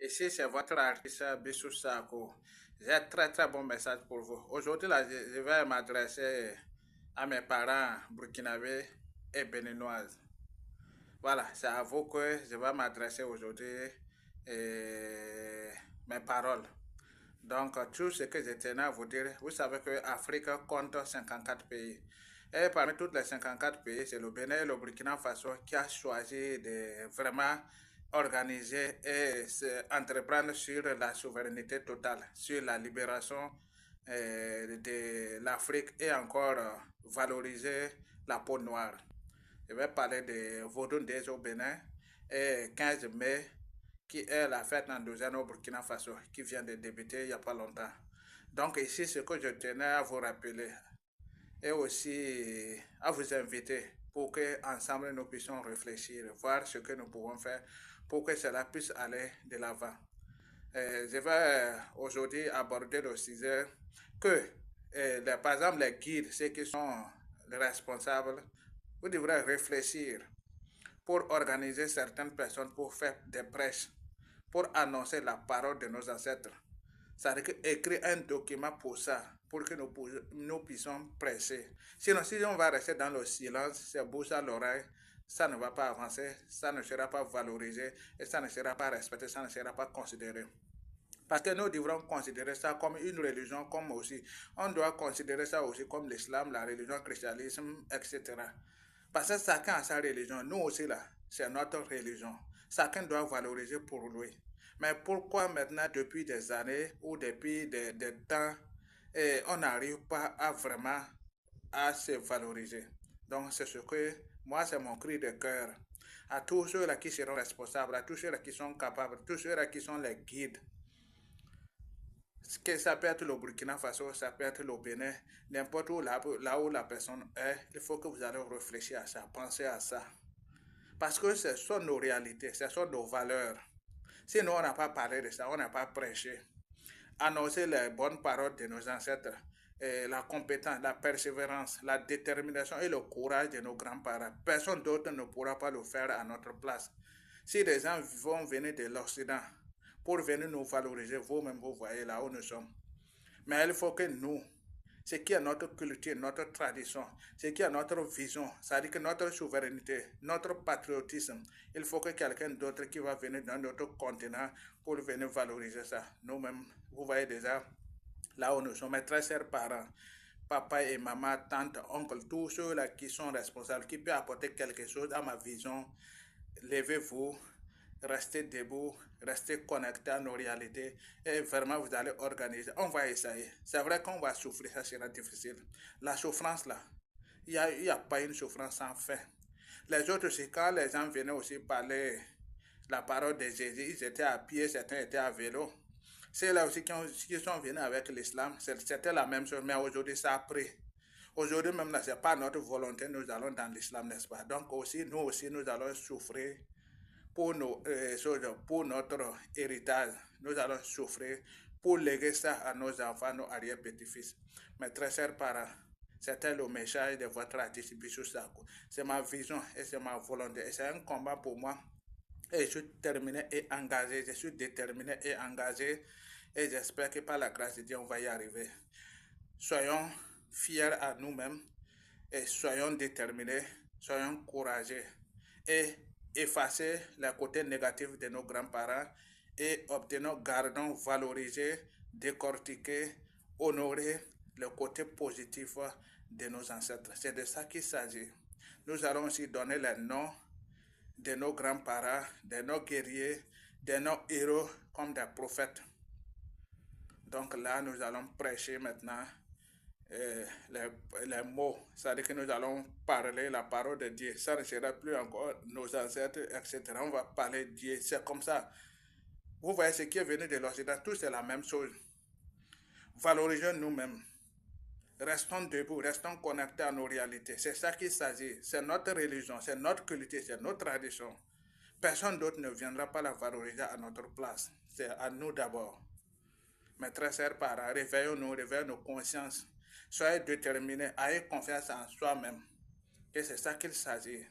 ici c'est votre artiste Bissou Sako. J'ai un très très bon message pour vous. Aujourd'hui, là, je vais m'adresser à mes parents burkinabés et béninoises. Voilà, c'est à vous que je vais m'adresser aujourd'hui et mes paroles. Donc, tout ce que je tenais à vous dire, vous savez que l'Afrique compte 54 pays. Et parmi tous les 54 pays, c'est le Bénin et le Burkina Faso qui a choisi de vraiment organiser et entreprendre sur la souveraineté totale, sur la libération de l'Afrique et encore valoriser la peau noire. Je vais parler de Vaudou Ndézo au Bénin et 15 mai qui est la fête endogène au Burkina Faso, qui vient de débuter il n'y a pas longtemps. Donc ici, ce que je tenais à vous rappeler et aussi à vous inviter pour que ensemble nous puissions réfléchir, voir ce que nous pouvons faire pour que cela puisse aller de l'avant. Je vais aujourd'hui aborder le sujet que, par exemple, les guides, ceux qui sont les responsables, vous devrez réfléchir pour organiser certaines personnes pour faire des prêches, pour annoncer la parole de nos ancêtres. C'est-à-dire écrire un document pour ça, pour que nous puissions prêcher. Sinon, si on va rester dans le silence, c'est bouche à l'oreille, ça ne va pas avancer, ça ne sera pas valorisé, et ça ne sera pas respecté, ça ne sera pas considéré. Parce que nous devrons considérer ça comme une religion, comme aussi, on doit considérer ça aussi comme l'islam, la religion, le christianisme, etc. Parce que chacun a sa religion. Nous aussi, là, c'est notre religion. Chacun doit valoriser pour lui. Mais pourquoi maintenant, depuis des années ou depuis des temps, on n'arrive pas à vraiment à se valoriser? Donc, c'est ce que, moi, c'est mon cri de cœur. À tous ceux-là qui seront responsables, à tous ceux-là qui sont capables, à tous ceux-là qui sont les guides, que ça peut être le Burkina Faso, ça peut être le Bénin, n'importe où là où la personne est, il faut que vous allez réfléchir à ça, penser à ça. Parce que ce sont nos réalités, ce sont nos valeurs. Sinon, on n'a pas parlé de ça, on n'a pas prêché. Annoncer les bonnes paroles de nos ancêtres, la compétence, la persévérance, la détermination et le courage de nos grands-parents. Personne d'autre ne pourra pas le faire à notre place. Si les gens vont venir de l'Occident pour venir nous valoriser, vous-même, vous voyez là où nous sommes. Mais il faut que nous, ce qui est notre culture, notre tradition, ce qui est notre vision, c'est-à-dire que notre souveraineté, notre patriotisme, il faut que quelqu'un d'autre qui va venir dans notre continent pour venir valoriser ça. Nous-mêmes, vous voyez déjà là où nous sommes, mes très chers parents, papa et maman, tante, oncle, tous ceux-là qui sont responsables, qui peuvent apporter quelque chose à ma vision, levez-vous, restez debout, restez connectés à nos réalités et vraiment vous allez organiser. On va essayer. C'est vrai qu'on va souffrir, ça sera difficile. La souffrance là, il y a pas une souffrance sans fin. Les autres aussi, quand les gens venaient aussi parler la parole de Jésus, ils étaient à pied, certains étaient à vélo. C'est là aussi qui sont venus avec l'islam, c'était la même chose, mais aujourd'hui ça a pris. Aujourd'hui même, ce n'est pas notre volonté, nous allons dans l'islam, n'est-ce pas? Donc aussi, nous allons souffrir pour notre héritage. Nous allons souffrir pour léguer ça à nos enfants, nos arrière-petits-fils. Mes très chers parents, c'était le message de votre artiste Bissou Sako. C'est ma vision et c'est ma volonté. Et c'est un combat pour moi. Et je suis terminé et engagé. Je suis déterminé et engagé. Et j'espère que par la grâce de Dieu, on va y arriver. Soyons fiers à nous-mêmes et soyons déterminés, soyons courageux et effacer les côtés négatifs de nos grands-parents et obtenons, gardons, valoriser, décortiquer, honorer le côté positif de nos ancêtres. C'est de ça qu'il s'agit. Nous allons aussi donner les noms de nos grands-parents, de nos guerriers, de nos héros comme des prophètes. Donc là, nous allons prêcher maintenant les mots, c'est-à-dire que nous allons parler la parole de Dieu. Ça ne sera plus encore nos ancêtres, etc. On va parler de Dieu. C'est comme ça. Vous voyez ce qui est venu de l'Occident, tout c'est la même chose. Valorisons nous-mêmes. Restons debout, restons connectés à nos réalités. C'est ça qu'il s'agit. C'est notre religion, c'est notre culture, c'est notre tradition. Personne d'autre ne viendra pas la valoriser à notre place. C'est à nous d'abord. Mes très chers parents, réveillons-nous, réveillons nos consciences. Soyez déterminés, ayez confiance en soi-même. Et c'est ça qu'il s'agit.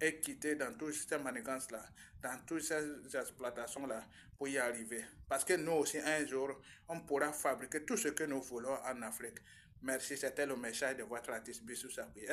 et quitter dans toutes ces manigances-là, dans toutes ces exploitations-là pour y arriver. Parce que nous aussi, un jour, on pourra fabriquer tout ce que nous voulons en Afrique. Merci, c'était le message de votre artiste Bissou Sapé.